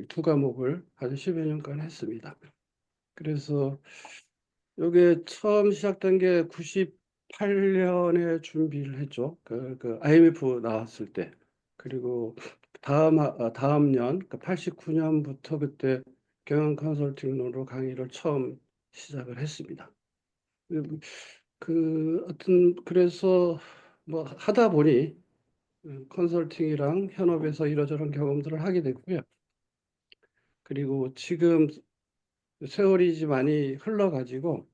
두 과목을 한 10여 년간 했습니다. 그래서 이게 처음 시작된 게 98년에 준비를 했죠. 그 IMF 나왔을 때. 그리고 다음 년, 그 89년부터 그때 경영 컨설팅으로 강의를 처음 시작을 했습니다. 하여튼 그래서 뭐 하다 보니 컨설팅이랑 현업에서 이러저런 경험들을 하게 됐고요. 그리고 지금 세월이 이제 많이 흘러가지고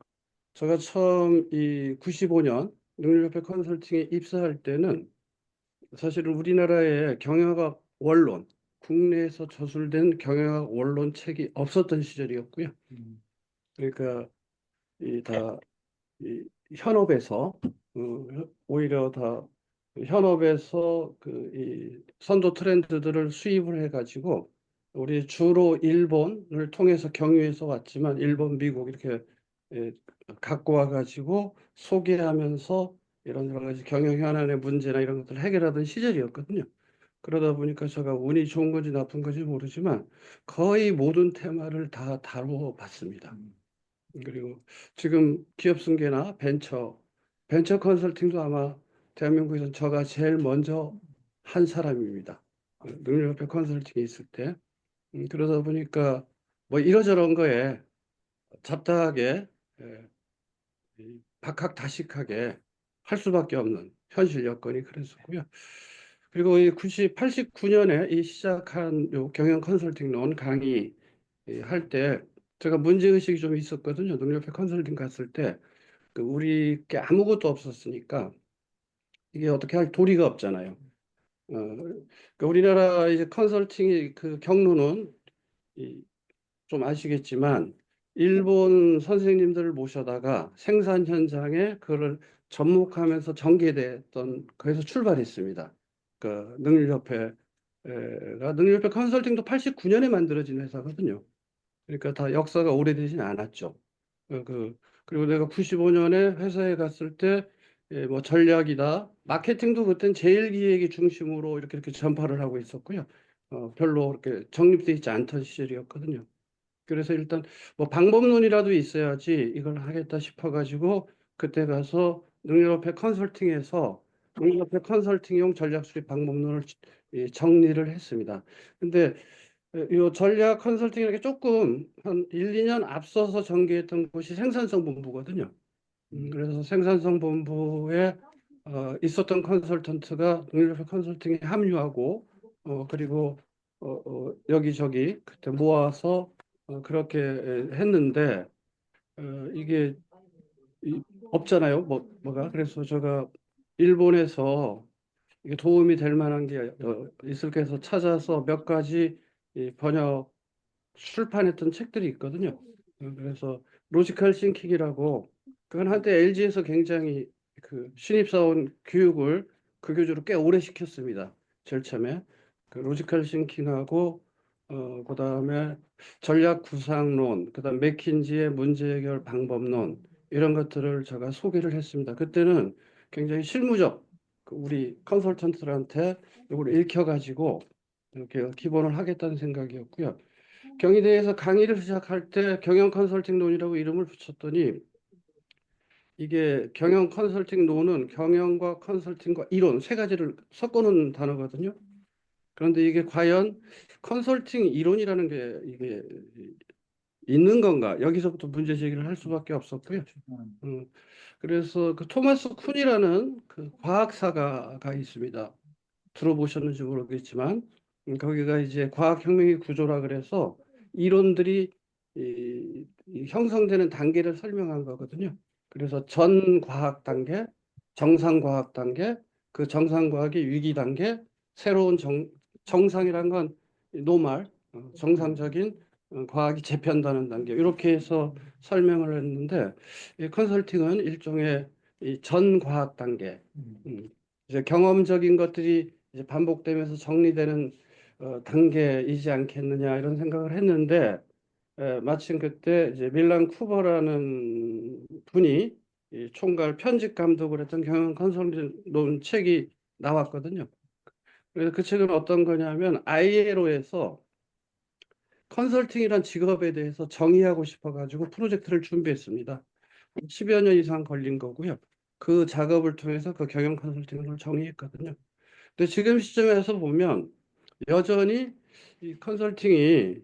제가 처음 이 95년 능력협회 컨설팅에 입사할 때는 사실은 우리나라에 경영학 원론, 국내에서 저술된 경영학 원론 책이 없었던 시절이었고요. 그러니까 다 현업에서 오히려 다 현업에서 이 선도 트렌드들을 수입을 해가지고 우리 주로 일본을 통해서 경유해서 왔지만 일본, 미국 이렇게 예, 갖고 와가지고 소개하면서 이런 여러 가지 경영 현안의 문제나 이런 것들을 해결하던 시절이었거든요. 그러다 보니까 제가 운이 좋은 건지 나쁜 건지 모르지만 거의 모든 테마를 다 다루어 봤습니다. 그리고 지금 기업 승계나 벤처 컨설팅도 아마 대한민국에서 제가 제일 먼저 한 사람입니다. 능력협회 컨설팅에 있을 때. 그러다 보니까 뭐 이러저런 거에 잡다하게 예, 박학다식하게 할 수밖에 없는 현실 여건이 그랬었고요. 그리고 이 89년에 이 시작한 요 경영 컨설팅론 강의 할 때 제가 문제의식이 좀 있었거든요. 능력회 컨설팅 갔을 때 우리 게 아무것도 없었으니까 이게 어떻게 할 도리가 없잖아요. 우리나라 이제 컨설팅의 그 경로는 좀 아시겠지만 일본 선생님들을 모셔다가 생산 현장에 그걸 접목하면서 전개됐던 거기서 출발했습니다. 그 능력협회 컨설팅도 89년에 만들어진 회사거든요. 그러니까 다 역사가 오래되진 않았죠. 그리고 내가 95년에 회사에 갔을 때, 뭐 전략이다, 마케팅도 그땐 제일기획이 중심으로 이렇게 전파를 하고 있었고요. 별로 이렇게 정립돼 있지 않던 시절이었거든요. 그래서 일단 뭐 방법론이라도 있어야지 이걸 하겠다 싶어가지고 그때 가서 능력협회 컨설팅에서 능력협회 컨설팅용 전략 수립 방법론을 정리를 했습니다. 근데 이 전략 컨설팅에게 조금 한 1, 2년 앞서서 전개했던 곳이 생산성 본부거든요. 그래서 생산성 본부에 있었던 컨설턴트가 능력협회 컨설팅에 합류하고 그리고 여기저기 그때 모아서 그렇게 했는데 이게 없잖아요. 뭐가 그래서 제가 일본에서 이게 도움이 될 만한 게 있을까 해서 찾아서 몇 가지 번역 출판했던 책들이 있거든요. 그래서 로지컬 싱킹이라고 그건 한때 LG에서 굉장히 그 신입사원 교육을 그 교주로 꽤 오래 시켰습니다. 제일 처음에 그 로지컬 싱킹하고 그다음에 전략 구상론, 그다음 맥킨지의 문제 해결 방법론 이런 것들을 제가 소개를 했습니다. 그때는 굉장히 실무적 우리 컨설턴트들한테 이걸 읽혀가지고 이렇게 기본을 하겠다는 생각이었고요. 경희대에서 강의를 시작할 때 경영 컨설팅 논이라고 이름을 붙였더니 이게 경영 컨설팅 논은 경영과 컨설팅과 이론 세 가지를 섞어놓은 단어거든요. 그런데 이게 과연 컨설팅 이론이라는 게 이게 있는 건가? 여기서부터 문제 제기를 할 수밖에 없었고요. 음, 그래서 그 토마스 쿤이라는 그 과학사가가 있습니다. 들어보셨는지 모르겠지만 거기가 이제 과학혁명의 구조라 그래서 이론들이 이 형성되는 단계를 설명한 거거든요. 그래서 전과학 단계, 정상과학 단계, 그 정상과학의 위기 단계, 새로운 정상이란 건 노말, 정상적인 과학이 재편다는 단계 이렇게 해서 설명을 했는데 이 컨설팅은 일종의 이 전과학 단계, 이제 경험적인 것들이 이제 반복되면서 정리되는 단계이지 않겠느냐 이런 생각을 했는데 마침 그때 이제 밀란 쿠버라는 분이 이 총괄 편집 감독을 했던 경영 컨설팅 책이 나왔거든요. 그래서 그 책은 어떤 거냐면 ILO에서 컨설팅이란 직업에 대해서 정의하고 싶어가지고 프로젝트를 준비했습니다. 10여 년 이상 걸린 거고요. 그 작업을 통해서 그 경영 컨설팅을 정의했거든요. 근데 지금 시점에서 보면 여전히 이 컨설팅이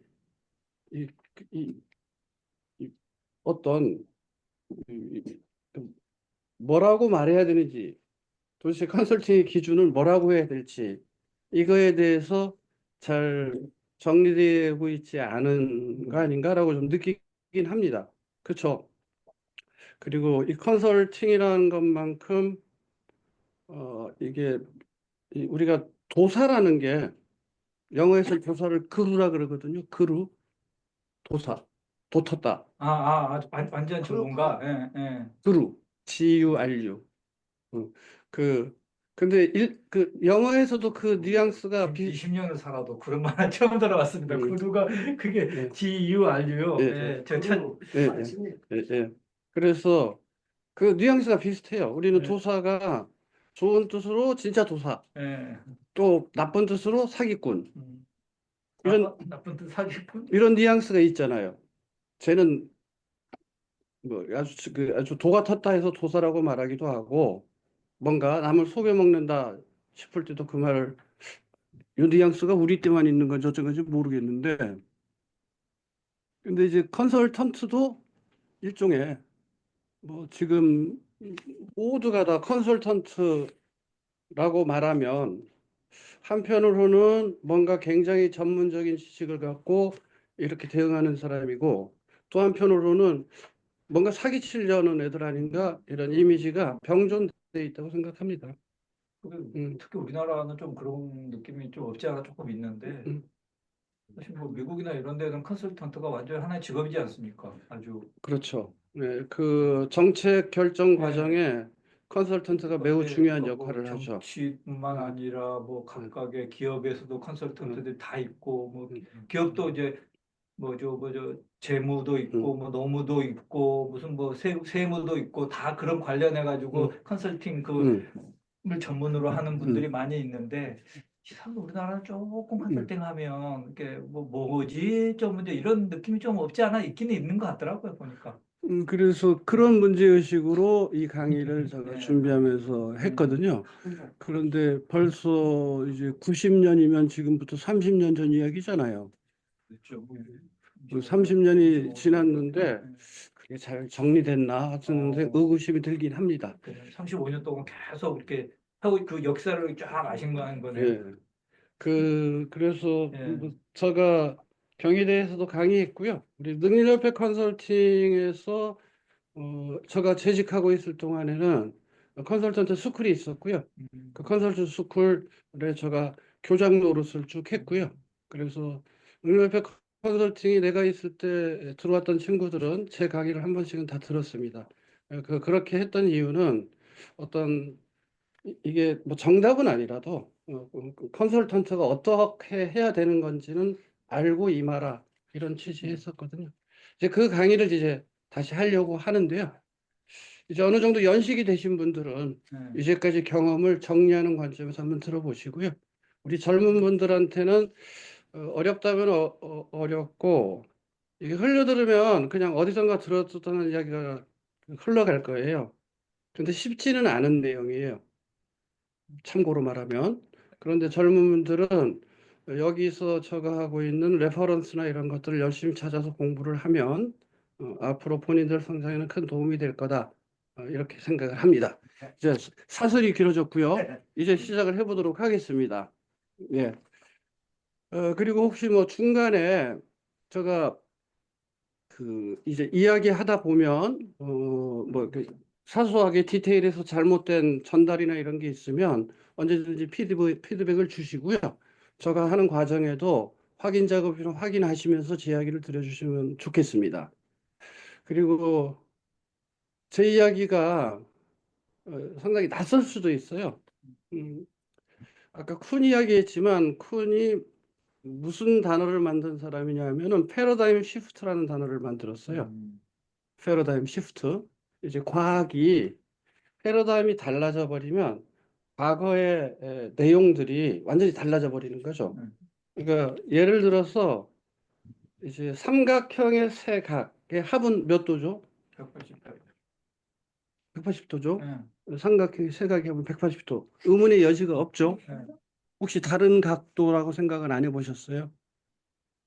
이, 이, 이 어떤 그 뭐라고 말해야 되는지 도대체 컨설팅의 기준을 뭐라고 해야 될지 이거에 대해서 잘 정리되고 있지 않은 거 아닌가라고 좀 느끼긴 합니다. 그렇죠? 그리고 이 컨설팅이라는 것만큼 이게 우리가 도사라는 게 영어에서 도사를 그루라 그러거든요. 그루, 도사, 도텄다. 완전 그, 전문가. 예, 예. 그루, G-U-R-U. 음, 그 근데 그 영어에서도 그 뉘앙스가 20년을 살아도 그런 말 처음 들어봤습니다. 음, 구두가 그게 예, GURU요. 예, 예, 저 참, 예, 예, 예. 그래서 그 뉘앙스가 비슷해요. 우리는 예, 도사가 좋은 뜻으로 진짜 도사, 예. 또 나쁜 뜻으로 사기꾼 음. 이런 나쁜 뜻 사기꾼? 이런 뉘앙스가 있잖아요. 쟤는 뭐 아주 도가 텄다 해서 도사라고 말하기도 하고 뭔가 남을 속여 먹는다 싶을 때도 그 말을 이 뉘앙스가 우리 때만 있는 건지 어쩐 건지 모르겠는데 근데 이제 컨설턴트도 일종의 뭐 지금 모두가 다 컨설턴트라고 말하면 한편으로는 뭔가 굉장히 전문적인 지식을 갖고 이렇게 대응하는 사람이고 또 한편으로는 뭔가 사기치려는 애들 아닌가 이런 이미지가 병존돼 있다고 생각합니다. 음, 특히 우리나라는 좀 그런 느낌이 좀 없지 않아 조금 있는데, 음, 사실 뭐 미국이나 이런 데는 컨설턴트가 완전히 하나의 직업이지 않습니까? 아주. 그렇죠. 네, 그 정책 결정 예. 과정에 컨설턴트가 매우 중요한 그러니까 뭐 역할을 하죠. 정치뿐만 음, 아니라 뭐 음, 각각의 기업에서도 음, 컨설턴트들이 다 있고, 뭐 음, 기업도 이제 뭐 저 재무도 음, 있고 뭐 노무도 있고 무슨 뭐 세무도 있고 다 그런 관련해 가지고 음, 컨설팅 음, 그을 전문으로 하는 분들이 음, 많이 있는데 참 우리나라는 조금 음. 컨설팅 하면 이렇게 뭐 뭐지 좀 이제 이런 느낌이 좀 없지 않아 있기는 있는 것 같더라고요 보니까. 그래서 예. 그런 문제의식으로 이 강의를 제가 예. 준비하면서 음. 했거든요. 그런데 벌써 이제 90년이면 지금부터 30년 전 이야기잖아요. 그렇죠. 그 35년, 30년이 35년. 지났는데 그게 잘 정리됐나 하는데 어, 의구심이 들긴 합니다. 35년 동안 계속 이렇게 하고 그 역사를 쫙 아신 거네요. 예. 그래서 예. 뭐 제가 경희대에서도 강의했고요. 우리 능력협회 컨설팅에서 제가 재직하고 있을 동안에는 컨설턴트 스쿨이 있었고요. 음, 그 컨설턴트 스쿨에 제가 교장 노릇을 쭉 했고요. 그래서 능력협회 컨설팅이 내가 있을 때 들어왔던 친구들은 제 강의를 한 번씩은 다 들었습니다. 그렇게 했던 이유는 어떤 이게 뭐 정답은 아니라도 그 컨설턴트가 어떻게 해야 되는 건지는 알고 임하라 이런 취지 했었거든요. 이제 그 강의를 이제 다시 하려고 하는데요. 이제 어느 정도 연식이 되신 분들은 예. 이제까지 경험을 정리하는 관점에서 한번 들어보시고요. 우리 젊은 분들한테는 어렵다면 어렵고 이게 흘려들으면 그냥 어디선가 들었던 이야기가 흘러갈 거예요. 근데 쉽지는 않은 내용이에요. 참고로 말하면. 그런데 젊은 분들은 여기서 제가 하고 있는 레퍼런스나 이런 것들을 열심히 찾아서 공부를 하면 앞으로 본인들 성장에는 큰 도움이 될 거다. 이렇게 생각을 합니다. 이제 사설이 길어졌고요. 이제 시작을 해보도록 하겠습니다. 예. 그리고 혹시 뭐 중간에 제가 그 이제 이야기하다 보면 뭐 사소하게 디테일에서 잘못된 전달이나 이런 게 있으면 언제든지 피드백을 주시고요. 제가 하는 과정에도 확인 작업이나 확인하시면서 제 이야기를 들려주시면 좋겠습니다. 그리고 제 이야기가 상당히 낯설 수도 있어요. 음, 아까 쿤 이야기했지만 쿤이 무슨 단어를 만든 사람이냐면은 패러다임 시프트라는 단어를 만들었어요. 음, 패러다임 시프트. 이제 과학이 패러다임이 달라져 버리면 과거의 내용들이 완전히 달라져 버리는 거죠. 음, 그러니까 예를 들어서 이제 삼각형의 세 각의 합은 몇 도죠? 180도. 180도죠. 예, 삼각형의 세 각의 합은 180도. 의문의 여지가 없죠. 예. 혹시 다른 각도라고 생각은 안 해보셨어요?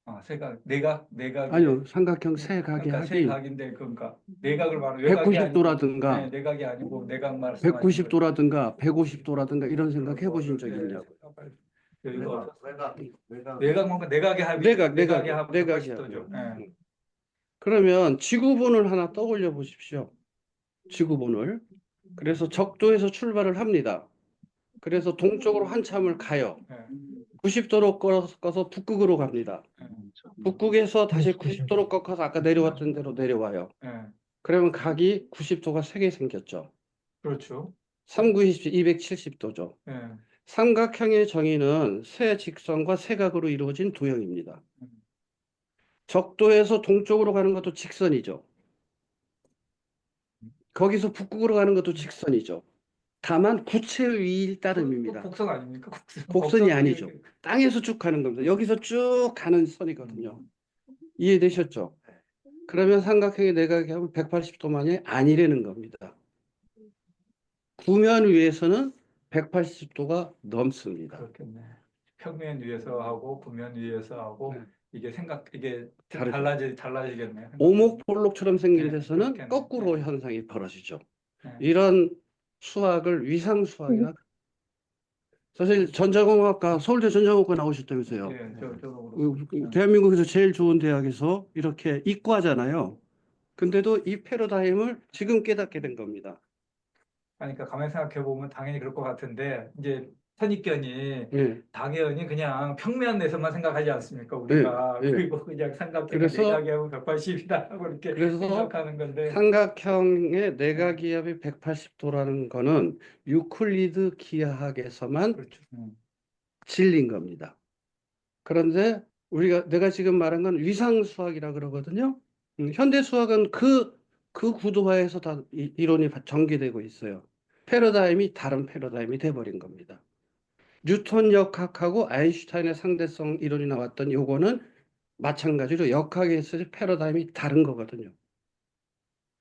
아, 내각이 아니요, 삼각형 세 각의 그러니까 합이 세각인데 그러니까 내각을 말하는 외각이 아니고 190도라든가 내각이 아니고 내각 말씀하신 거예요. 190도라든가 150도라든가 이런 생각 해보신 적 있냐고. 여기가 외곽, 없었어. 외곽, 외곽. 내각 뭔가 내각의 합이죠. 내각의 합 내각이 180도죠. 하고요. 그러면 지구본을 하나 떠올려 보십시오. 지구본을. 그래서 적도에서 출발을 합니다. 그래서 동쪽으로 한참을 가요. 90도로 꺾어서 북극으로 갑니다. 북극에서 다시 90도로 꺾어서 아까 내려왔던 대로 내려와요. 그러면 각이 90도가 3개 생겼죠. 그렇죠. 3, 9, 20, 270도죠. 예. 삼각형의 정의는 세 직선과 세 각으로 이루어진 도형입니다. 적도에서 동쪽으로 가는 것도 직선이죠. 거기서 북극으로 가는 것도 직선이죠. 다만 구체의 위일 따름입니다. 곡선 아닙니까? 곡선이 아니죠. 땅에서 쭉 가는 겁니다. 여기서 쭉 가는 선이거든요. 이해되셨죠? 그러면 삼각형의 내각이 하면 180도만이 아니라는 겁니다. 구면 위에서는 180도가 넘습니다. 그렇겠네. 평면 위에서 하고 구면 위에서 하고 네. 이게 다르죠. 달라지겠네. 오목볼록처럼 생긴 네, 데서는 그렇겠네. 거꾸로 네. 현상이 벌어지죠. 네. 이런 수학을 위상수학이라. 사실 전자공학과 서울대 전자공학과 나오셨다면서요. 예, 저도 그렇고. 대한민국에서 제일 좋은 대학에서 이렇게 이과잖아요. 근데도 이 패러다임을 지금 깨닫게 된 겁니다. 그러니까 가만히 생각해 보면 당연히 그럴 것 같은데 이제 선입견이 예, 당연히 그냥 평면에서만 생각하지 않습니까? 예, 우리가 예. 그리고 그냥 삼각형의 그래서 내각이하고 180이다 하고 이렇게 그래서 생각하는 건데 삼각형의 내각이압이 180도라는 거는 유클리드 기하학에서만 그렇죠. 진리인 겁니다. 그런데 내가 지금 말한 건 위상수학이라 그러거든요. 현대 수학은 그 구도화에서 다 이론이 전개되고 있어요. 패러다임이 다른 패러다임이 돼버린 겁니다. 뉴턴 역학하고 아인슈타인의 상대성 이론이 나왔던 요거는 마찬가지로 역학에서 패러다임이 다른 거거든요.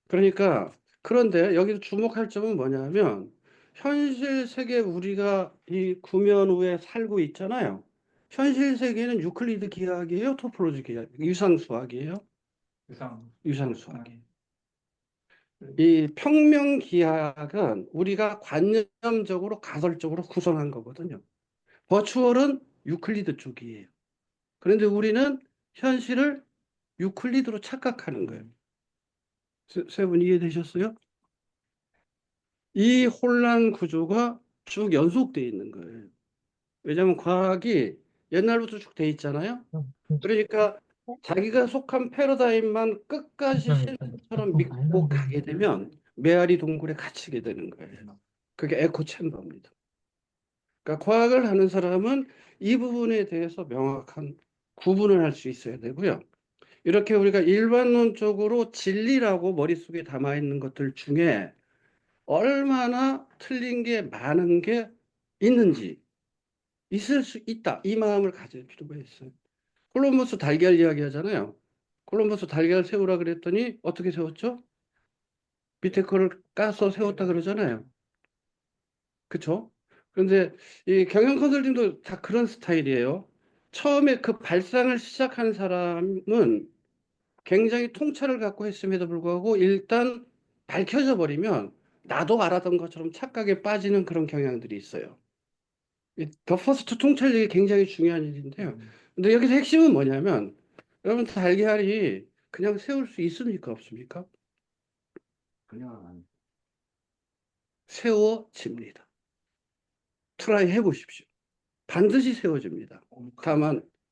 그러니까 그런데 여기서 주목할 점은 뭐냐면 현실 세계 우리가 이 구면우에 살고 있잖아요. 현실 세계는 유클리드 기하학이에요, 토폴로지 기하학, 유상수학이에요, 유상. 유상수학이에요. 이 평면 기하학은 우리가 관념적으로 가설적으로 구성한 거거든요. 버추얼은 유클리드 쪽이에요. 그런데 우리는 현실을 유클리드로 착각하는 거예요. 세 분 이해되셨어요? 이 혼란 구조가 쭉 연속되어 있는 거예요. 왜냐하면 과학이 옛날부터 쭉 돼 있잖아요. 그러니까 자기가 속한 패러다임만 끝까지 실체처럼 믿고 가게 되면 메아리 동굴에 갇히게 되는 거예요. 그게 에코 챔버입니다. 그러니까 과학을 하는 사람은 이 부분에 대해서 명확한 구분을 할 수 있어야 되고요. 이렇게 우리가 일반론적으로 진리라고 머릿속에 담아 있는 것들 중에 얼마나 틀린 게 많은 게 있는지 있을 수 있다. 이 마음을 가질 필요가 있어요. 콜럼버스 달걀 이야기 하잖아요. 콜럼버스 달걀 세우라 그랬더니 어떻게 세웠죠? 밑에 거를 까서 세웠다 그러잖아요. 그쵸? 그런데 이 경영 컨설팅도 다 그런 스타일이에요. 처음에 그 발상을 시작한 사람은 굉장히 통찰을 갖고 했음에도 불구하고 일단 밝혀져 버리면 나도 알았던 것처럼 착각에 빠지는 그런 경향들이 있어요. 더 퍼스트 통찰력이 굉장히 중요한 일인데요. 근데 여기서 핵심은 뭐냐면 여러분 달걀이 그냥 세울 수 있습니까? 없습니까? 그냥 안 세워집니다. 트라이 해보십시오. 반드시 세워집니다.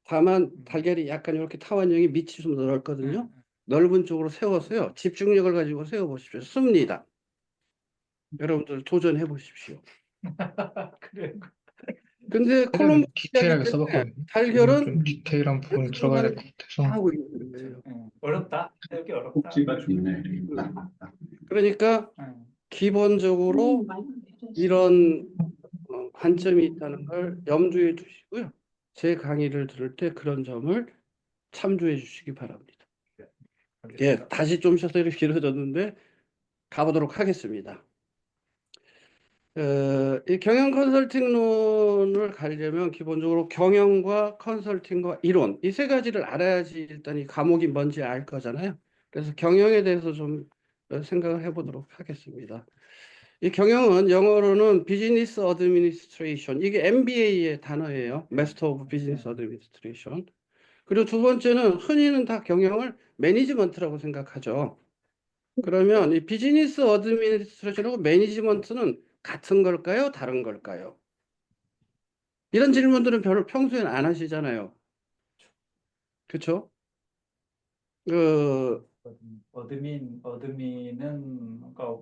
다만 달걀이 약간 이렇게 타원형이 밑이 좀 넓거든요. 넓은 쪽으로 세워서요. 집중력을 가지고 세워보십시오. 씁니다. 여러분들 도전해 보십시오. 그래. 근데 최대한 콜럼버스 이야기 디테일하게 때문에 써봤거든요. 달걀은 좀 디테일한 부분이 들어가야 될 것 같아서. 하고 있는 거예요. 어렵다. 이렇게 어렵다. 꼭지가 좋네. 그러니까 기본적으로 이런 관점이 있다는 걸 염두에 두시고요. 제 강의를 들을 때 그런 점을 참조해 주시기 바랍니다. 예, 알겠습니다. 다시 좀 쉬어서 이렇게 길어졌는데 가보도록 하겠습니다. 이 경영 컨설팅론을 가려면 기본적으로 경영과 컨설팅과 이론 이 세 가지를 알아야지 일단 이 과목이 뭔지 알 거잖아요. 그래서 경영에 대해서 좀 생각을 해보도록 하겠습니다. 이 경영은 영어로는 비즈니스 어드미니스트레이션 이게 MBA의 단어예요. 마스터 오브 비즈니스 어드미니스트레이션. 그리고 두 번째는 흔히는 다 경영을 매니지먼트라고 생각하죠. 그러면 이 비즈니스 어드미니스트레이션하고 매니지먼트는 같은 걸까요? 다른 걸까요? 이런 질문들은 별로 평소에는 안 하시잖아요. 그렇죠? 그 어드민은 그러니까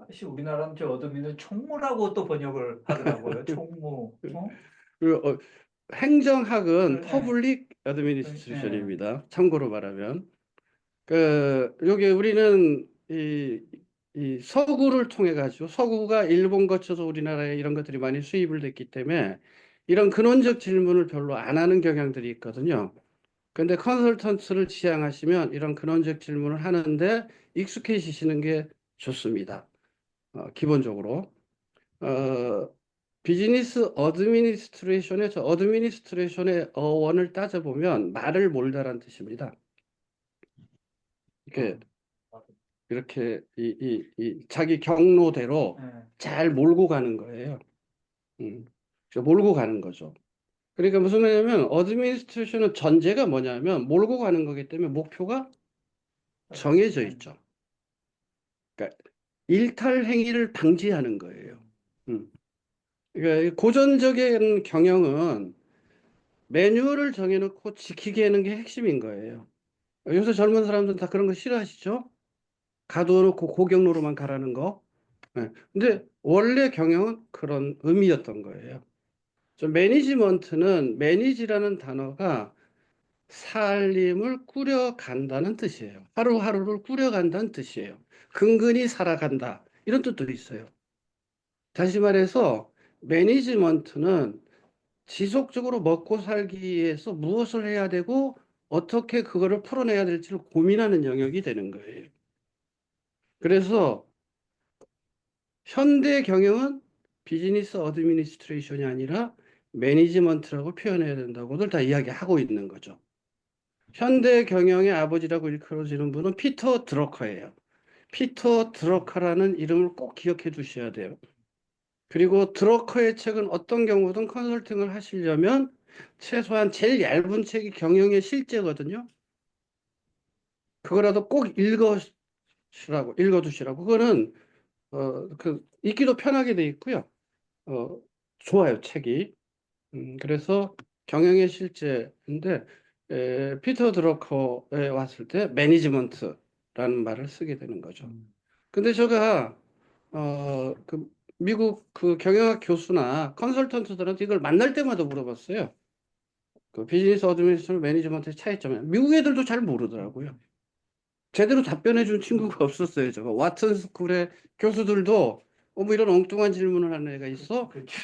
사실 우리나라는 저 어드민을 총무라고 또 번역을 하더라고요. 총무. 어? 그, 행정학은 네. 퍼블릭 어드미니스트레이션입니다. 참고로 말하면 요게 우리는 이 서구를 통해 가지고 서구가 일본 거쳐서 우리나라에 이런 것들이 많이 수입을 됐기 때문에 이런 근원적 질문을 별로 안 하는 경향들이 있거든요. 근데 컨설턴트를 지향하시면 이런 근원적 질문을 하는데 익숙해지시는 게 좋습니다. 기본적으로. 비즈니스 어드미니스트레이션의 저 어드미니스트레이션의 어원을 따져보면 말을 몰다라는 뜻입니다. 이렇게 자기 경로대로 네. 잘 몰고 가는 거예요. 그래서 몰고 가는 거죠. 그러니까 무슨 말이냐면 어드미니스트레이션은 전제가 뭐냐면 몰고 가는 거기 때문에 목표가 정해져 있죠. 그러니까 일탈 행위를 방지하는 거예요. 그러니까 고전적인 경영은 매뉴얼을 정해놓고 지키게 하는 게 핵심인 거예요. 요새 젊은 사람들은 다 그런 거 싫어하시죠? 가둬놓고 고경로로만 가라는 거. 네. 근데 원래 경영은 그런 의미였던 거예요. 매니지먼트는 매니지라는 단어가 살림을 꾸려간다는 뜻이에요. 하루하루를 꾸려간다는 뜻이에요. 근근히 살아간다. 이런 뜻도 있어요. 다시 말해서 매니지먼트는 지속적으로 먹고 살기 위해서 무엇을 해야 되고 어떻게 그거를 풀어내야 될지를 고민하는 영역이 되는 거예요. 그래서 현대 경영은 비즈니스 어드미니스트레이션이 아니라 매니지먼트라고 표현해야 된다고들 다 이야기하고 있는 거죠. 현대 경영의 아버지라고 일컬어지는 분은 피터 드러커예요. 피터 드러커라는 이름을 꼭 기억해 두셔야 돼요. 그리고 드러커의 책은 어떤 경우든 컨설팅을 하시려면 최소한 제일 얇은 책이 경영의 실제거든요. 그거라도 꼭 읽어두시라고. 그거는 읽기도 편하게 돼 있고요. 좋아요, 책이. 그래서 경영의 실제인데 피터 드러커에 왔을 때 매니지먼트라는 말을 쓰게 되는 거죠. 근데 제가 그 미국 그 경영학 교수나 컨설턴트들한테 이걸 만날 때마다 물어봤어요. 그 비즈니스 어드미니스트레이션 매니지먼트의 차이점이 미국 애들도 잘 모르더라고요. 제대로 답변해 준 친구가 없었어요. 저거 와튼 스쿨의 교수들도 뭐 이런 엉뚱한 질문을 하는 애가 있어? 그렇죠.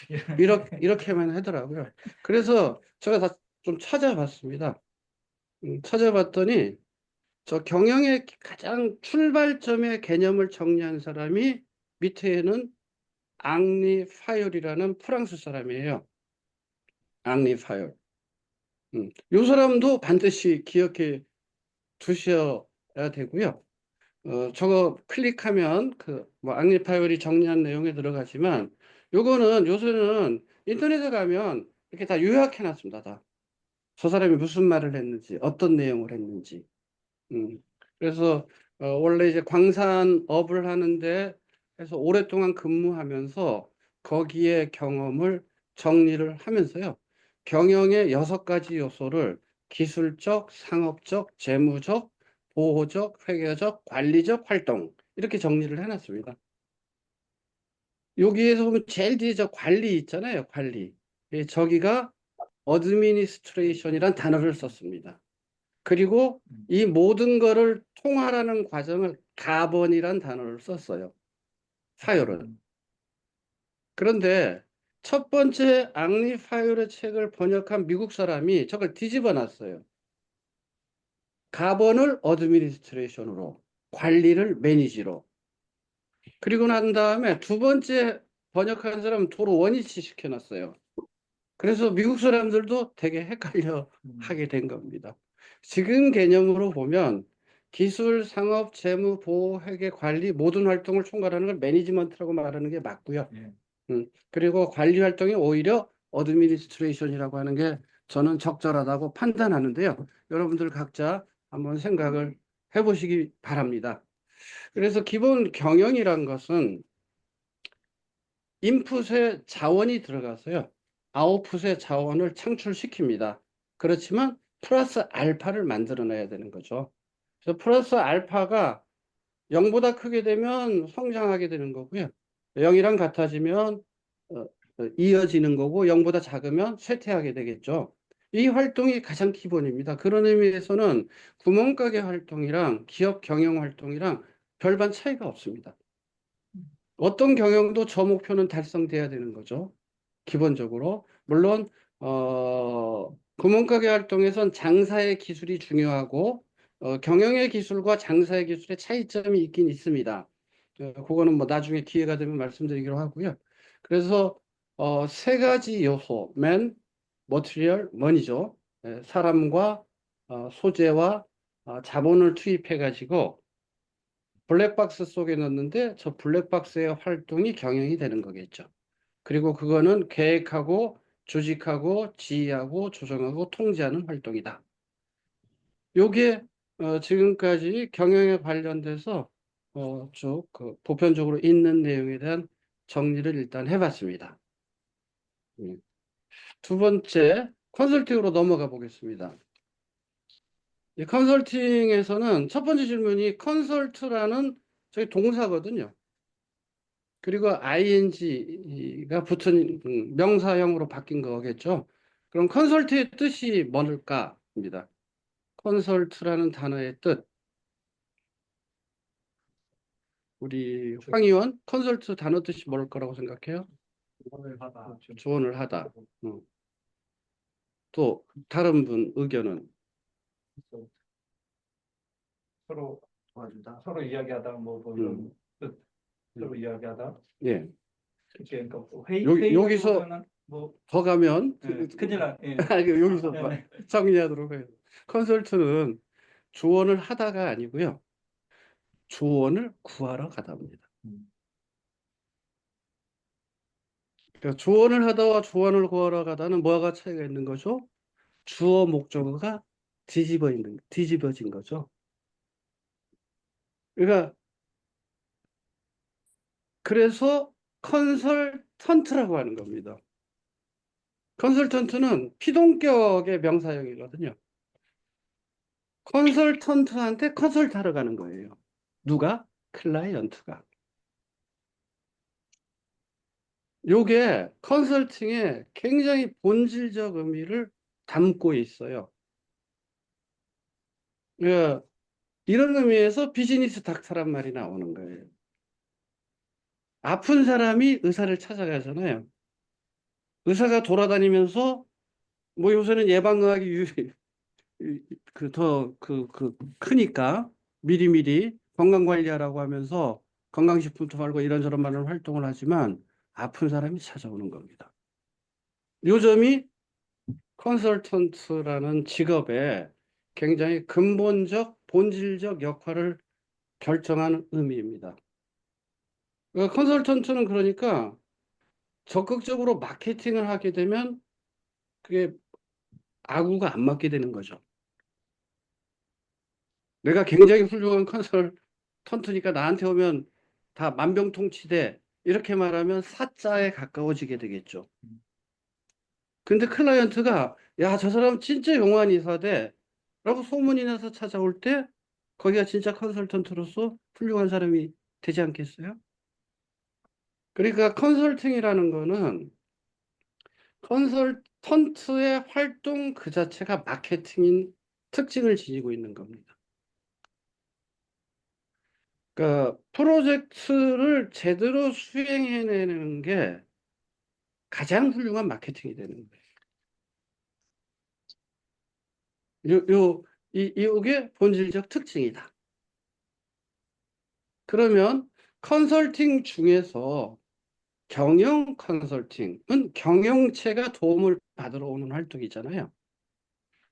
이렇게만 하더라고요. 그래서 제가 다 좀 찾아봤습니다. 찾아봤더니 저 경영의 가장 출발점의 개념을 정리한 사람이 밑에는 앙리 파열이라는 프랑스 사람이에요. 앙리 파열. 이 사람도 반드시 기억해 두셔야 되고요. 저거 클릭하면 뭐 앙리 파열이 정리한 내용에 들어가지만 요거는 요새는 인터넷에 가면 이렇게 다 요약해 놨습니다. 다. 저 사람이 무슨 말을 했는지, 어떤 내용을 했는지. 그래서 원래 이제 광산업을 하는데 해서 오랫동안 근무하면서 거기에 경험을 정리를 하면서요. 경영의 6가지 요소를 기술적, 상업적, 재무적, 보호적, 회계적, 관리적 활동 이렇게 정리를 해놨습니다. 여기에서 보면 제일 뒤에 저 관리 있잖아요. 관리. 저기가 어드미니스트레이션이란 단어를 썼습니다. 그리고 이 모든 거를 통할하는 과정을 가번이란 단어를 썼어요. 파열은. 그런데 첫 번째 앙리 파열의 책을 번역한 미국 사람이 저걸 뒤집어 놨어요. 가번을 어드미니스트레이션으로, 관리를 매니지로. 그리고 난 다음에 두 번째 번역한 사람은 도로 원위치 시켜놨어요. 그래서 미국 사람들도 되게 헷갈려 하게 된 겁니다. 지금 개념으로 보면 기술, 상업, 재무, 보호, 회계, 관리 모든 활동을 총괄하는 걸 매니지먼트라고 말하는 게 맞고요. 예. 그리고 관리 활동이 오히려 어드미니스트레이션이라고 하는 게 저는 적절하다고 판단하는데요. 여러분들 각자 한번 생각을 해보시기 바랍니다. 그래서 기본 경영이란 것은 인풋에 자원이 들어가서요. 아웃풋의 자원을 창출시킵니다. 그렇지만 플러스 알파를 만들어내야 되는 거죠. 그래서 플러스 알파가 0보다 크게 되면 성장하게 되는 거고요. 0이랑 같아지면 이어지는 거고 0보다 작으면 쇠퇴하게 되겠죠. 이 활동이 가장 기본입니다. 그런 의미에서는 구멍가게 활동이랑 기업 경영 활동이랑 별반 차이가 없습니다. 어떤 경영도 저 목표는 달성돼야 되는 거죠. 기본적으로. 물론 구멍가게 활동에선 장사의 기술이 중요하고 경영의 기술과 장사의 기술의 차이점이 있긴 있습니다. 그거는 뭐 나중에 기회가 되면 말씀드리기로 하고요. 그래서 세 가지 요소, 맨, 머티리얼, 머니죠. 사람과 소재와 자본을 투입해 가지고 블랙박스 속에 넣는데 저 블랙박스의 활동이 경영이 되는 거겠죠. 그리고 그거는 계획하고 조직하고 지휘하고 조정하고 통제하는 활동이다. 요게 지금까지 경영에 관련돼서 쭉 보편적으로 있는 내용에 대한 정리를 일단 해봤습니다. 두 번째 컨설팅으로 넘어가 보겠습니다. 이 컨설팅에서는 첫 번째 질문이 컨설트라는 저희 동사거든요. 그리고 ing가 붙은 명사형으로 바뀐 거겠죠. 그럼 컨설트의 뜻이 뭘까입니다. 컨설트라는 단어의 뜻. 우리 황 의원, 컨설트 단어 뜻이 뭘 거라고 생각해요? 조언을 하다. 조언을 하다. 또 다른 분 의견은? 서로 도와주다. 서로 이야기하다 뭐 이런 뜻. 서로 이야기하다. 예. 이렇게 그러니까 뭐 회의 여기서 하면은 뭐 더 가면 큰일 나. 예. 여기서 네. 정리하도록 해요. 컨설트는 조언을 하다가 아니고요. 조언을 구하러 가다입니다. 그러니까 조언을 하다와 조언을 구하러 가다는 뭐가 차이가 있는 거죠? 주어 목적어가 뒤집어진 거죠. 그러니까 그래서 컨설턴트라고 하는 겁니다. 컨설턴트는 피동격의 명사형이거든요. 컨설턴트한테 컨설트하러 가는 거예요. 누가? 클라이언트가. 요게 컨설팅에 굉장히 본질적 의미를 담고 있어요. 예, 이런 의미에서 비즈니스 닥터란 말이 나오는 거예요. 아픈 사람이 의사를 찾아가잖아요. 의사가 돌아다니면서 뭐 요새는 예방의학이 크니까 미리미리 건강관리하라고 하면서 건강식품도 팔고 이런저런 많은 활동을 하지만 아픈 사람이 찾아오는 겁니다. 요점이 컨설턴트라는 직업에 굉장히 근본적, 본질적 역할을 결정하는 의미입니다. 컨설턴트는 그러니까 적극적으로 마케팅을 하게 되면 그게 아구가 안 맞게 되는 거죠. 내가 굉장히 훌륭한 컨설턴트니까 나한테 오면 다 만병통치돼. 이렇게 말하면 사자에 가까워지게 되겠죠. 근데 클라이언트가 야, 저 사람 진짜 용한 의사대 라고 소문이 나서 찾아올 때 거기가 진짜 컨설턴트로서 훌륭한 사람이 되지 않겠어요? 그러니까 컨설팅이라는 거는 컨설턴트의 활동 그 자체가 마케팅인 특징을 지니고 있는 겁니다. 그러니까 프로젝트를 제대로 수행해내는 게 가장 훌륭한 마케팅이 되는 거예요. 이게 본질적 특징이다. 그러면 컨설팅 중에서 경영 컨설팅은 경영체가 도움을 받으러 오는 활동이잖아요.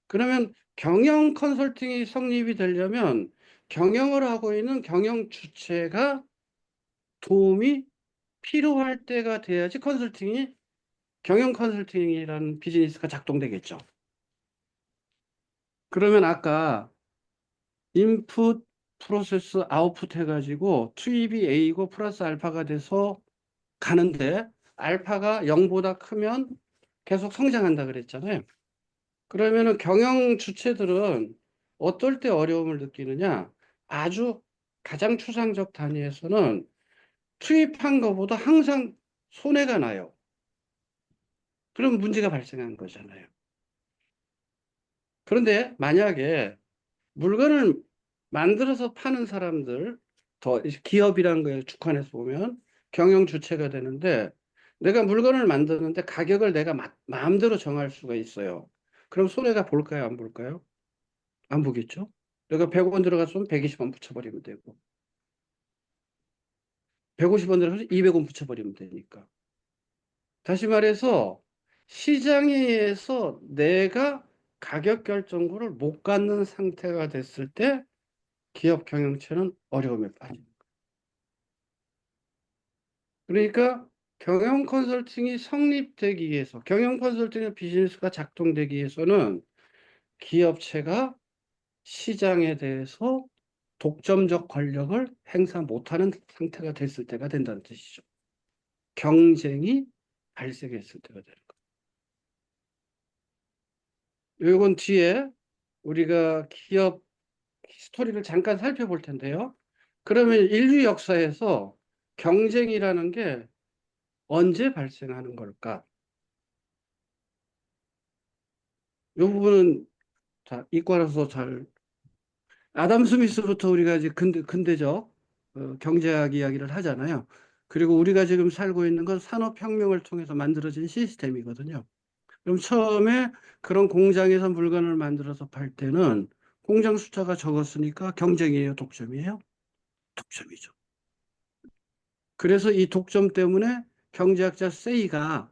그러면 경영 컨설팅이 성립이 되려면 경영을 하고 있는 경영 주체가 도움이 필요할 때가 돼야지 경영 컨설팅이라는 비즈니스가 작동되겠죠. 그러면 아까 인풋, 프로세스, 아웃풋 해가지고 투입이 A고 플러스 알파가 돼서 가는데 알파가 0보다 크면 계속 성장한다 그랬잖아요. 그러면은 경영 주체들은 어떨 때 어려움을 느끼느냐? 아주 가장 추상적 단위에서는 투입한 것보다 항상 손해가 나요. 그럼 문제가 발생한 거잖아요. 그런데 만약에 물건을 만들어서 파는 사람들, 더 기업이라는 거에 주관해서 보면 경영 주체가 되는데 내가 물건을 만드는데 가격을 내가 마음대로 정할 수가 있어요. 그럼 손해가 볼까요? 안 볼까요? 안 보겠죠? 내가 100원 들어갔으면 120원 붙여버리면 되고 150원 들어가서 200원 붙여버리면 되니까. 다시 말해서 시장에서 내가 가격 결정권을 못 갖는 상태가 됐을 때 기업 경영체는 어려움에 빠집니다. 그러니까 경영 컨설팅이 성립되기 위해서, 경영 컨설팅의 비즈니스가 작동되기 위해서는 기업체가 시장에 대해서 독점적 권력을 행사 못하는 상태가 됐을 때가 된다는 뜻이죠. 경쟁이 발생했을 때가 되는 거예요. 이건 뒤에 우리가 기업 스토리를 잠깐 살펴볼 텐데요. 그러면 인류 역사에서 경쟁이라는 게 언제 발생하는 걸까? 이 부분은 자, 이과라서 잘 아담 스미스부터 우리가 이제 근대적 경제학 이야기를 하잖아요. 그리고 우리가 지금 살고 있는 건 산업혁명을 통해서 만들어진 시스템이거든요. 그럼 처음에 그런 공장에서 물건을 만들어서 팔 때는 공장 숫자가 적었으니까 경쟁이에요, 독점이에요? 독점이죠. 그래서 이 독점 때문에 경제학자 세이가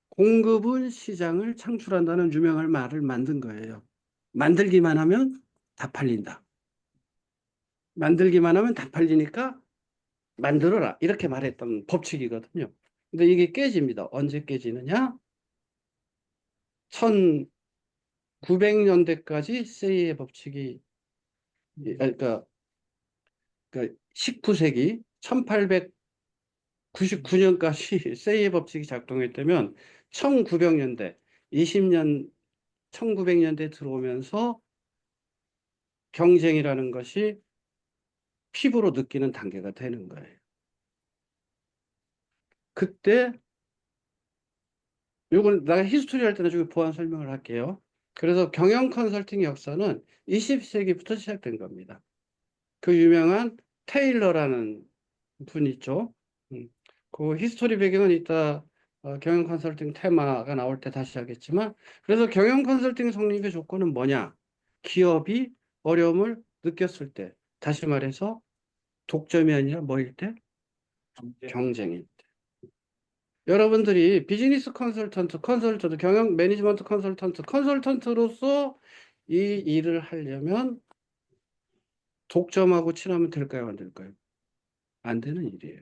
공급은 시장을 창출한다는 유명한 말을 만든 거예요. 만들기만 하면 다 팔린다. 만들기만 하면 다 팔리니까 만들어라. 이렇게 말했던 법칙이거든요. 근데 이게 깨집니다. 언제 깨지느냐? 1900년대까지 세이의 법칙이, 그러니까 19세기 1899년까지 세이의 법칙이 작동했다면 1900년대, 20년, 1900년대 들어오면서 경쟁이라는 것이 피부로 느끼는 단계가 되는 거예요. 그때 요건 내가 히스토리 할 때 나중에 보완 설명을 할게요. 그래서 경영 컨설팅 역사는 20세기부터 시작된 겁니다. 그 유명한 테일러라는 분 있죠. 그 히스토리 배경은 이따 경영 컨설팅 테마가 나올 때 다시 하겠지만, 그래서 경영 컨설팅 성립의 조건은 뭐냐? 기업이 어려움을 느꼈을 때, 다시 말해서 독점이 아니라 뭐일 때? 경쟁일 때. 여러분들이 비즈니스 컨설턴트, 경영 매니지먼트 컨설턴트로서 이 일을 하려면 독점하고 친하면 될까요? 안 될까요? 안 되는 일이에요.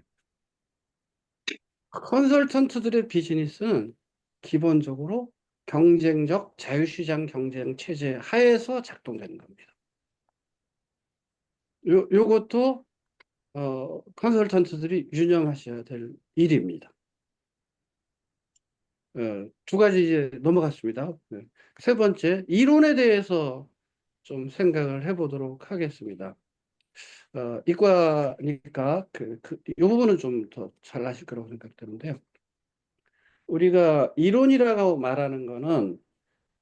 컨설턴트들의 비즈니스는 기본적으로 경쟁적 자유시장 경쟁 체제 하에서 작동되는 겁니다. 요것도 컨설턴트들이 유념하셔야 될 일입니다. 두 가지 이제 넘어갔습니다. 네. 세 번째, 이론에 대해서 좀 생각을 해보도록 하겠습니다. 이과니까 이 부분은 좀 더 잘나실 거라고 생각되는데요. 우리가 이론이라고 말하는 거는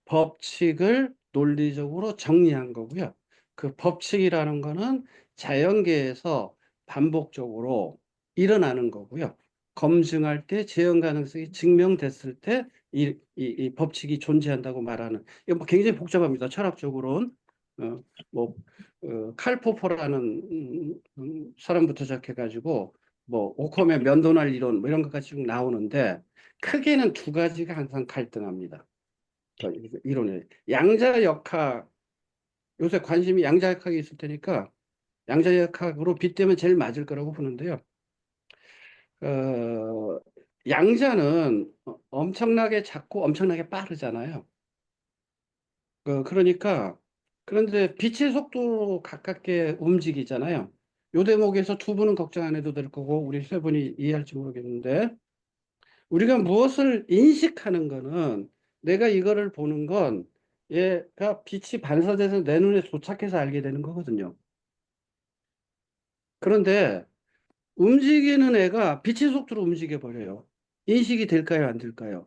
법칙을 논리적으로 정리한 거고요. 그 법칙이라는 거는 자연계에서 반복적으로 일어나는 거고요. 검증할 때 재현 가능성이 증명됐을 때 이 법칙이 존재한다고 말하는, 이거 뭐 굉장히 복잡합니다. 철학적으로는. 뭐 칼 포퍼라는 사람부터 시작해가지고 뭐 오컴의 면도날 이론 뭐 이런 것까지 쭉 나오는데 크게는 두 가지가 항상 갈등합니다. 그 이론이 양자역학 요새 관심이 양자역학에 있을 테니까 양자역학으로 빗대면 제일 맞을 거라고 보는데요. 어, 양자는 엄청나게 작고 엄청나게 빠르잖아요. 그러니까 그런데 빛의 속도로 가깝게 움직이잖아요. 요 대목에서 두 분은 걱정 안 해도 될 거고 우리 세 분이 이해할지 모르겠는데 우리가 무엇을 인식하는 거는 내가 이거를 보는 건 얘가 빛이 반사돼서 내 눈에 도착해서 알게 되는 거거든요. 그런데 움직이는 애가 빛의 속도로 움직여 버려요. 인식이 될까요, 안 될까요?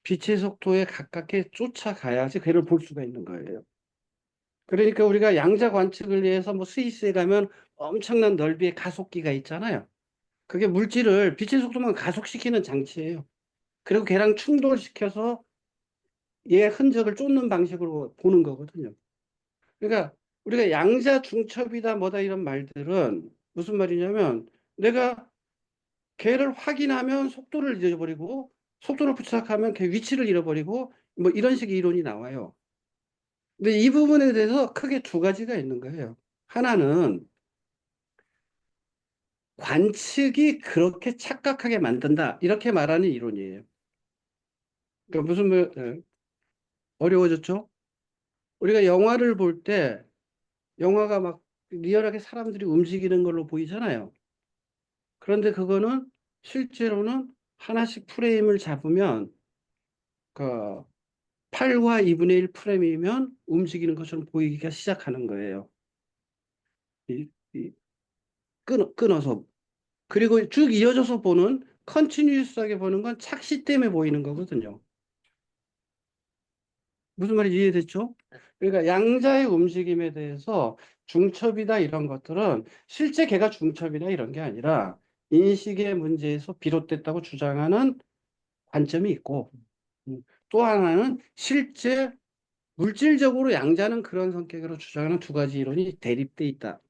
빛의 속도에 가깝게 쫓아가야지 걔를 볼 수가 있는 거예요. 그러니까 우리가 양자 관측을 위해서 뭐 스위스에 가면 엄청난 넓이의 가속기가 있잖아요. 그게 물질을 빛의 속도만 가속시키는 장치예요. 그리고 걔랑 충돌시켜서 얘 흔적을 쫓는 방식으로 보는 거거든요. 그러니까 우리가 양자 중첩이다 뭐다 이런 말들은 무슨 말이냐면 내가 걔를 확인하면 속도를 잃어버리고 속도를 부착하면 걔 위치를 잃어버리고 뭐 이런 식의 이론이 나와요. 근데 이 부분에 대해서 크게 두 가지가 있는 거예요. 하나는 관측이 그렇게 착각하게 만든다. 이렇게 말하는 이론이에요. 그러니까 무슨 어려워졌죠? 우리가 영화를 볼 때 영화가 막 리얼하게 사람들이 움직이는 걸로 보이잖아요. 그런데 그거는 실제로는 하나씩 프레임을 잡으면 그 8과 2분의 1 프레임이면 움직이는 것처럼 보이기가 시작하는 거예요. 이 끊어서. 그리고 쭉 이어져서 보는 컨티뉴스하게 보는 건 착시 때문에 보이는 거거든요. 무슨 말인지 이해됐죠? 그러니까 양자의 움직임에 대해서 중첩이다 이런 것들은 실제 걔가 중첩이다 이런 게 아니라 인식의 문제에서 비롯됐다고 주장하는 관점이 있고 또 하나는 실제 물질적으로 양자는 그런 성격으로 주장하는 두 가지 이론이 대립돼 있다로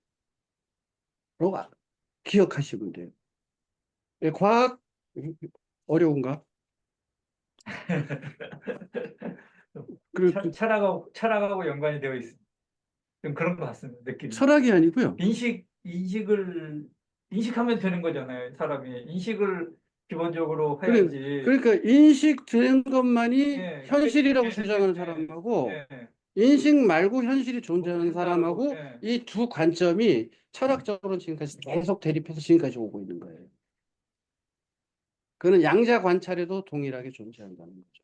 기억하시면 돼요. 예, 과학 어려운가? 그리고 철학하고 연관이 되어 있습니다. 좀 그런 것 같습니다. 느낌이. 철학이 아니고요. 인식을 인식하면 되는 거잖아요. 사람이 인식을 기본적으로 그래, 해야지. 그러니까 인식되는 것만이 예, 현실이라고 예, 주장하는 예, 사람하고 예, 인식 말고 현실이 존재하는 사람하고, 사람하고 예. 이 두 관점이 철학적으로 지금까지 계속 대립해서 지금까지 오고 있는 거예요. 그는 양자 관찰에도 동일하게 존재한다는 거죠.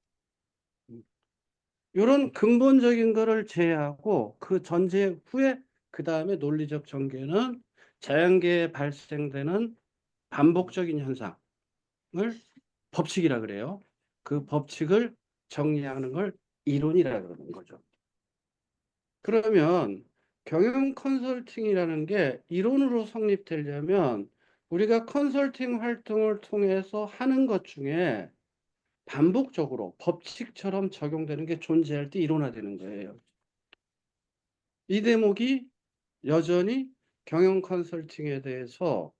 이런 근본적인 거를 제외하고 그 전제 후에 그 다음에 논리적 전개는 자연계에 발생되는 반복적인 현상을 법칙이라 그래요. 그 법칙을 정리하는 걸 이론이라 그러는 거죠. 그러면 경영 컨설팅이라는 게 이론으로 성립되려면 우리가 컨설팅 활동을 통해서 하는 것 중에 반복적으로 법칙처럼 적용되는 게 존재할 때 이론화되는 거예요. 이 대목이 여전히 경영 컨설팅에 대해서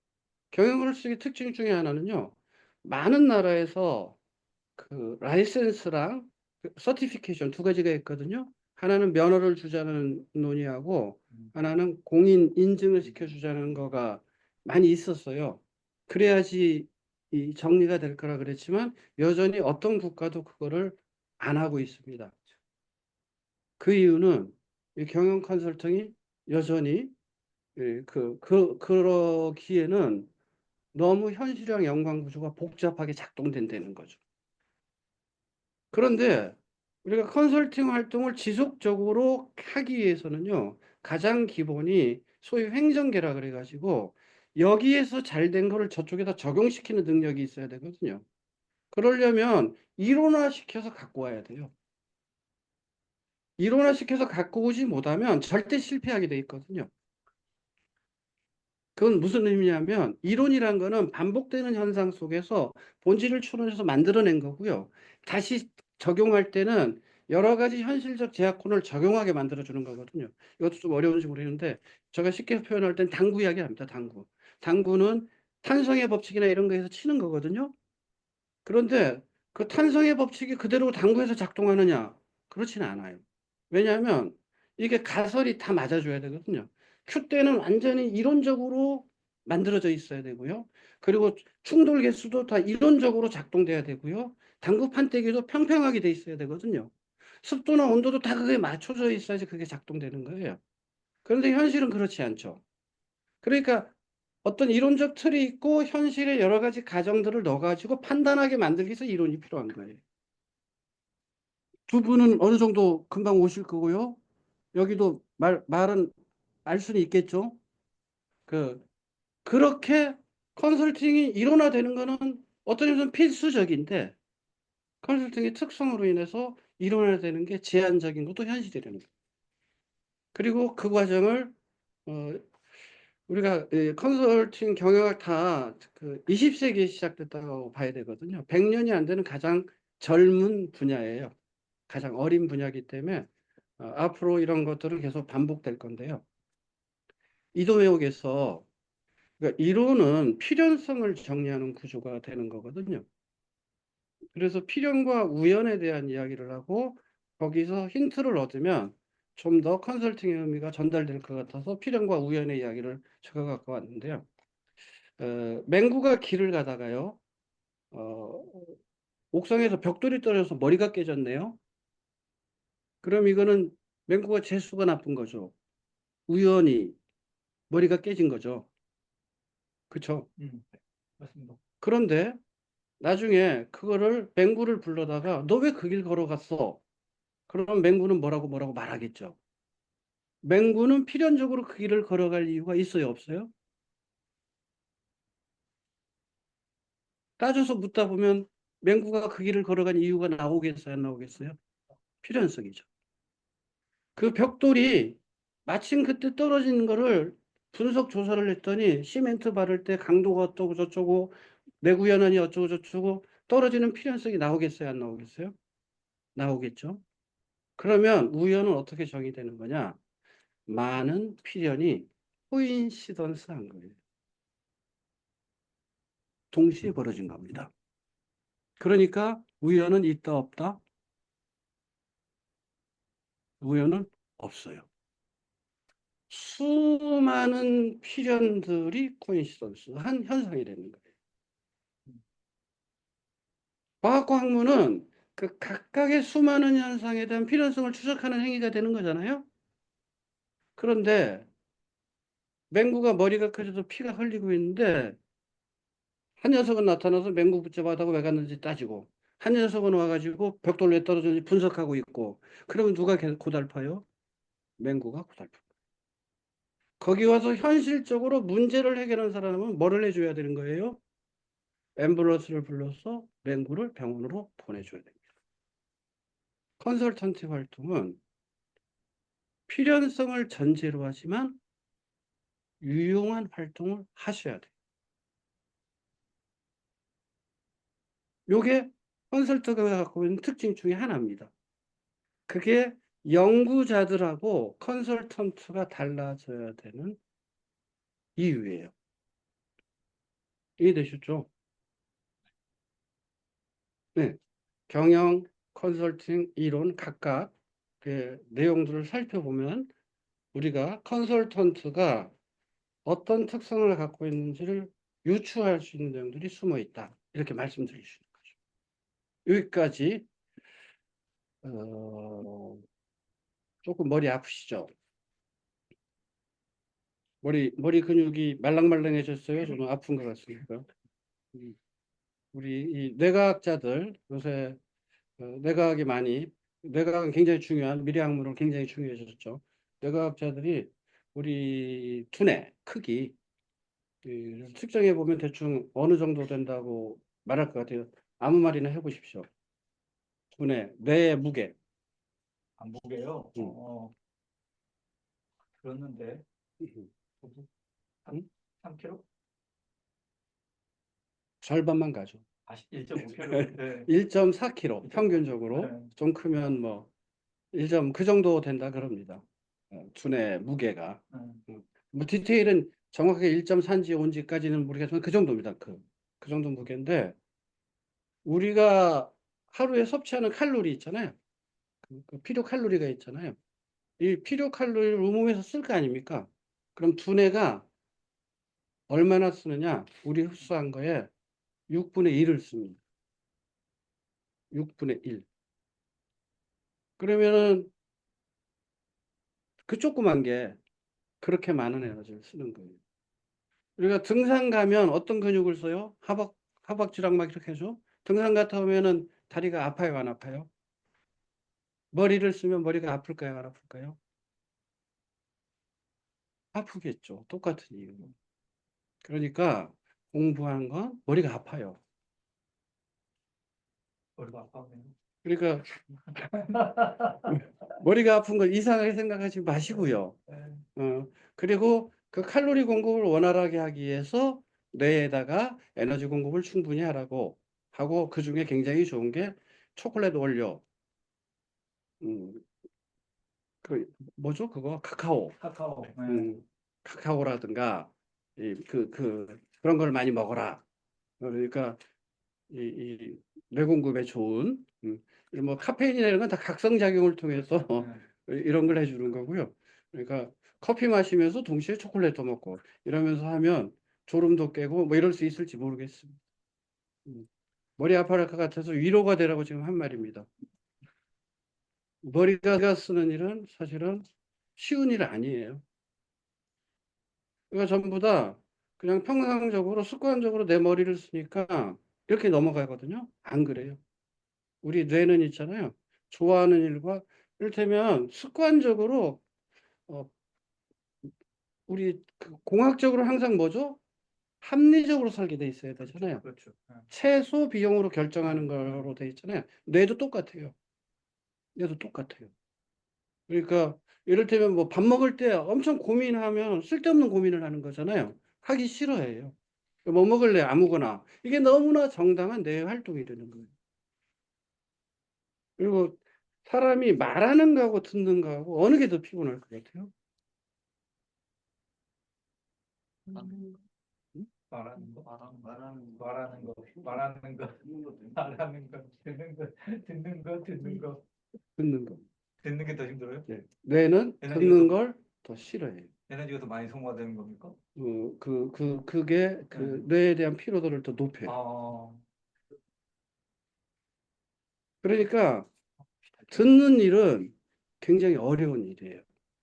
경영 컨설팅의 특징 중에 하나는요. 많은 나라에서 그 라이센스랑 서티피케이션 두 가지가 있거든요. 하나는 면허를 주자는 논의하고 하나는 공인 인증을 시켜주자는 거가 많이 있었어요. 그래야지 이 정리가 될 거라 그랬지만 여전히 어떤 국가도 그거를 안 하고 있습니다. 그 이유는 이 경영 컨설팅이 여전히 그러기에는 너무 현실형 연관 구조가 복잡하게 작동된다는 거죠. 그런데 우리가 컨설팅 활동을 지속적으로 하기 위해서는요, 가장 기본이 소위 횡정계라 그래가지고 여기에서 잘 된 거를 저쪽에다 적용시키는 능력이 있어야 되거든요. 그러려면 이론화시켜서 갖고 와야 돼요. 이론화시켜서 갖고 오지 못하면 절대 실패하게 돼 있거든요. 그건 무슨 의미냐면 이론이란 거는 반복되는 현상 속에서 본질을 추론해서 만들어낸 거고요. 다시 적용할 때는 여러 가지 현실적 제약권을 적용하게 만들어주는 거거든요. 이것도 좀 어려운지 모르겠는데 제가 쉽게 표현할 땐 당구 이야기 합니다. 당구. 당구는 탄성의 법칙이나 이런 거에서 치는 거거든요. 그런데 그 탄성의 법칙이 그대로 당구에서 작동하느냐? 그렇지는 않아요. 왜냐하면 이게 가설이 다 맞아줘야 되거든요. 큐 때는 완전히 이론적으로 만들어져 있어야 되고요. 그리고 충돌 개수도 다 이론적으로 작동돼야 되고요. 당구 판때기도 평평하게 돼 있어야 되거든요. 습도나 온도도 다 그게 맞춰져 있어야지 그게 작동되는 거예요. 그런데 현실은 그렇지 않죠. 그러니까 어떤 이론적 틀이 있고 현실의 여러 가지 가정들을 넣어가지고 판단하게 만들기 위해서 이론이 필요한 거예요. 두 분은 어느 정도 금방 오실 거고요. 여기도 말은 알 수는 있겠죠. 그렇게 컨설팅이 일원화되는 거는 어떤 점에서는 필수적인데 컨설팅의 특성으로 인해서 일원화되는 게 제한적인 것도 현실이라는 거예요. 그리고 그 과정을 어, 우리가 컨설팅 경영학 다그 20세기에 시작됐다고 봐야 되거든요. 100년이 안 되는 가장 젊은 분야예요. 가장 어린 분야이기 때문에 앞으로 이런 것들은 계속 반복될 건데요. 이도매혹에서 그러니까 이론은 필연성을 정리하는 구조가 되는 거거든요. 그래서 필연과 우연에 대한 이야기를 하고 거기서 힌트를 얻으면 좀 더 컨설팅의 의미가 전달될 것 같아서 필연과 우연의 이야기를 제가 갖고 왔는데요. 맹구가 길을 가다가요. 어, 옥상에서 벽돌이 떨어져서 머리가 깨졌네요. 그럼 이거는 맹구가 재수가 나쁜 거죠. 우연히 머리가 깨진 거죠. 그렇죠? 맞습니다. 그런데 나중에 그거를 맹구를 불러다가 너 왜 그 길 걸어갔어? 그럼 맹구는 뭐라고 말하겠죠. 맹구는 필연적으로 그 길을 걸어갈 이유가 있어요, 없어요? 따져서 묻다 보면 맹구가 그 길을 걸어간 이유가 나오겠어요, 안 나오겠어요? 필연성이죠. 그 벽돌이 마침 그때 떨어진 거를 분석 조사를 했더니 시멘트 바를 때 강도가 어쩌고 저쩌고 내구 연한이 어쩌고 저쩌고 떨어지는 필연성이 나오겠어요, 안 나오겠어요? 나오겠죠. 그러면 우연은 어떻게 정의되는 거냐? 많은 필연이 코인시던스한 거예요. 동시에 벌어진 겁니다. 그러니까 우연은 있다 없다? 우연은 없어요. 수많은 필연들이 코인시던스한 현상이 되는 거예요. 과학과 학문은 그 각각의 수많은 현상에 대한 필연성을 추적하는 행위가 되는 거잖아요. 그런데 맹구가 머리가 커져서 피가 흘리고 있는데 한 녀석은 나타나서 맹구 붙잡아다고 왜 갔는지 따지고 한 녀석은 와가지고 벽돌 왜 떨어졌는지 분석하고 있고 그러면 누가 고달파요? 맹구가 고달파. 거기 와서 현실적으로 문제를 해결한 사람은 뭐를 해줘야 되는 거예요? 앰뷸런스를 불러서 맹구를 병원으로 보내줘야 됩니다. 컨설턴트 활동은 필연성을 전제로 하지만 유용한 활동을 하셔야 돼요. 요게 컨설턴트가 갖고 있는 특징 중에 하나입니다. 그게 연구자들하고 컨설턴트가 달라져야 되는 이유예요. 이해되셨죠? 네. 경영, 컨설팅, 이론 각각 그 내용들을 살펴보면 우리가 컨설턴트가 어떤 특성을 갖고 있는지를 유추할 수 있는 내용들이 숨어 있다. 이렇게 말씀드릴 수 있는 거죠. 여기까지 조금 머리 아프시죠? 머리 근육이 말랑말랑해졌어요? 좀 아픈 것 같습니까? 우리 이 뇌과학자들 요새 뇌과학은 굉장히 중요한 미래학문으로 굉장히 중요해졌죠. 뇌과학자들이 우리 두뇌 크기 측정해 보면 대충 어느 정도 된다고 말할 것 같아요. 아무 말이나 해보십시오. 뇌의 무게. 안 보게요. 음. 들었는데 음. 3kg? 절반만 가죠. 1.5kg. 네. 1.4kg 평균적으로 네. 좀 크면 뭐 1점 그 정도 된다 그럽니다. 두뇌 무게가. 음. 뭐 디테일은 정확하게 1.3인지 5인지까지는 모르겠지만 그 정도입니다. 그 정도 무게인데 우리가 하루에 섭취하는 칼로리 있잖아요. 그 필요 칼로리가 있잖아요. 이 필요 칼로리를 몸에서 쓸 거 아닙니까? 그럼 두뇌가 얼마나 쓰느냐? 우리 흡수한 거에 6분의 1을 씁니다. 6분의 1. 그러면은 그 조그만 게 그렇게 많은 에너지를 쓰는 거예요. 우리가 등산 가면 어떤 근육을 써요? 허벅지랑 막 이렇게 해줘. 등산 갔다 오면은 다리가 아파요, 안 아파요? 머리를 쓰면 머리가 아플까요, 안 아플까요? 아프겠죠. 똑같은 이유. 그러니까 공부하는 건 머리가 아파요. 머리가 아파요. 그러니까 머리가 아픈 걸 이상하게 생각하지 마시고요. 그리고 그 칼로리 공급을 원활하게 하기 위해서 뇌에다가 에너지 공급을 충분히 하라고 하고 그 중에 굉장히 좋은 게 초콜릿 원료, 음, 그 뭐죠? 그거 카카오, 카카오. 네. 카카오라든가 그런 걸 많이 먹어라. 그러니까 이 뇌공급에 좋은 뭐 카페인이나 이런 건 다 각성작용을 통해서 이런 걸 해주는 거고요. 그러니까 커피 마시면서 동시에 초콜릿도 먹고 이러면서 하면 졸음도 깨고 뭐 이럴 수 있을지 모르겠습니다. 머리 아파할 것 같아서 위로가 되라고 지금 한 말입니다. 머리가 쓰는 일은 사실은 쉬운 일 아니에요. 그러니까 전부 다 그냥 평상적으로 습관적으로 내 머리를 쓰니까 이렇게 넘어가거든요. 안 그래요. 우리 뇌는 있잖아요. 좋아하는 일과 이를테면 습관적으로 어, 우리 공학적으로 항상 뭐죠? 합리적으로 살게 돼 있어야 되잖아요. 그렇죠. 최소 비용으로 결정하는 거로 돼 있잖아요. 뇌도 똑같아요. 뇌도 똑같아요. 그러니까 이를테면 뭐 밥 먹을 때 엄청 고민하면 쓸데없는 고민을 하는 거잖아요. 하기 싫어해요. 뭐 먹을래? 아무거나. 이게 너무나 정당한 뇌 활동이 되는 거예요. 그리고 사람이 말하는 거하고 듣는 거하고 어느 게 더 피곤할 것 같아요? 말하는 거, 말하는 거. 말하는 거, 말하는 거, 말하는 거, 듣는 거, 듣는 거, 듣는 거, 듣는 거. 듣는 게 더 힘들어요? 네. 뇌는 에너지가 듣는 더- 걸 더 싫어해요. 에너지가 더 많이 소모되는 겁니까? 그게 뇌에 대한 피로도를 더 높여요. 아, 그러니까 듣는 일은 굉장히 어려운 일이에요.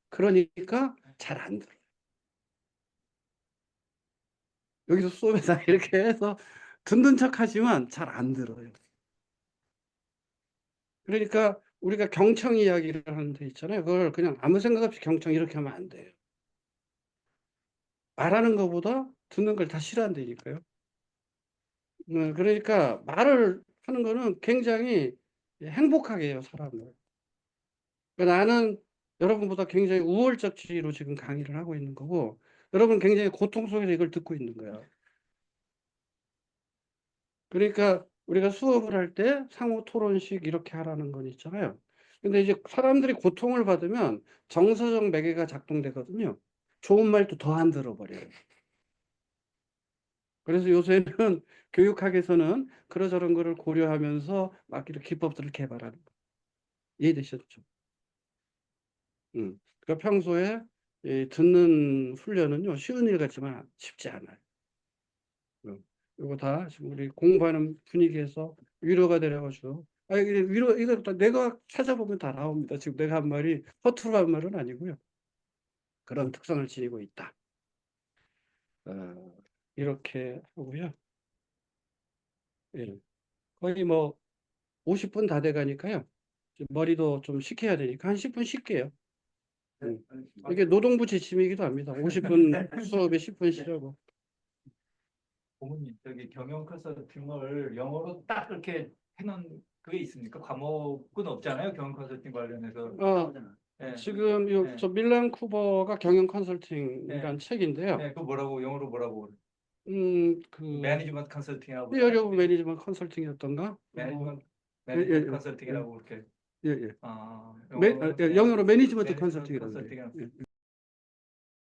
그러니까 잘 안 들어요. 여기서 수업에서 이렇게 해서 듣는 척 하지만 잘 안 들어요. 그러니까 우리가 경청 이야기를 하는 데 있잖아요. 그걸 그냥 아무 생각 없이 경청 이렇게 하면 안 돼요. 말하는 것보다 듣는 걸 다 싫어한다니까요. 그러니까 말을 하는 거는 굉장히 행복하게 해요, 사람을. 그러니까 나는 여러분보다 굉장히 우월적 지위로 지금 강의를 하고 있는 거고, 여러분 굉장히 고통 속에서 이걸 듣고 있는 거야. 그러니까 우리가 수업을 할 때 상호 토론식 이렇게 하라는 건 있잖아요. 근데 이제 사람들이 고통을 받으면 정서적 매개가 작동되거든요. 좋은 말도 더 안 들어버려요. 그래서 요새는 교육학에서는 그러저런 거를 고려하면서 막 이렇게 기법들을 개발하는 거. 이해되셨죠? 그러니까 평소에 이 듣는 훈련은요, 쉬운 일 같지만 쉽지 않아요. 이거 다 지금 우리 공부하는 분위기에서 위로가 되려가지고. 이게 위로, 이거 다 내가 찾아보면 다 나옵니다. 지금 내가 한 말이 허투루 한 말은 아니고요. 그런 특성을 지니고 있다. 이렇게 하고요. 예. 거의 뭐 50분 다 돼가니까요. 머리도 좀 식혀야 되니까 한 10분 쉴게요. 이게 노동부 지침이기도 합니다. 50분 수업에 10분 쉬라고. 부모님 저기 경영 컨설팅을 영어로 딱 그렇게 해놓은 그게 있습니까? 과목은 없잖아요. 경영 컨설팅 관련해서. 네. 지금 네. 저 밀란 쿠버가 경영 컨설팅이란 책인데요. 네, 그 뭐라고 영어로 뭐라고 그래? 그 매니지먼트 컨설팅이라고. 히어리 오브 매니지먼트 컨설팅이었던가? 매니지먼트 예, 예, 컨설팅이라고 그렇게. 예, 예. 아, 영어로 매니지먼트 컨설팅이라고 컨설팅이라고. 그래요. 예.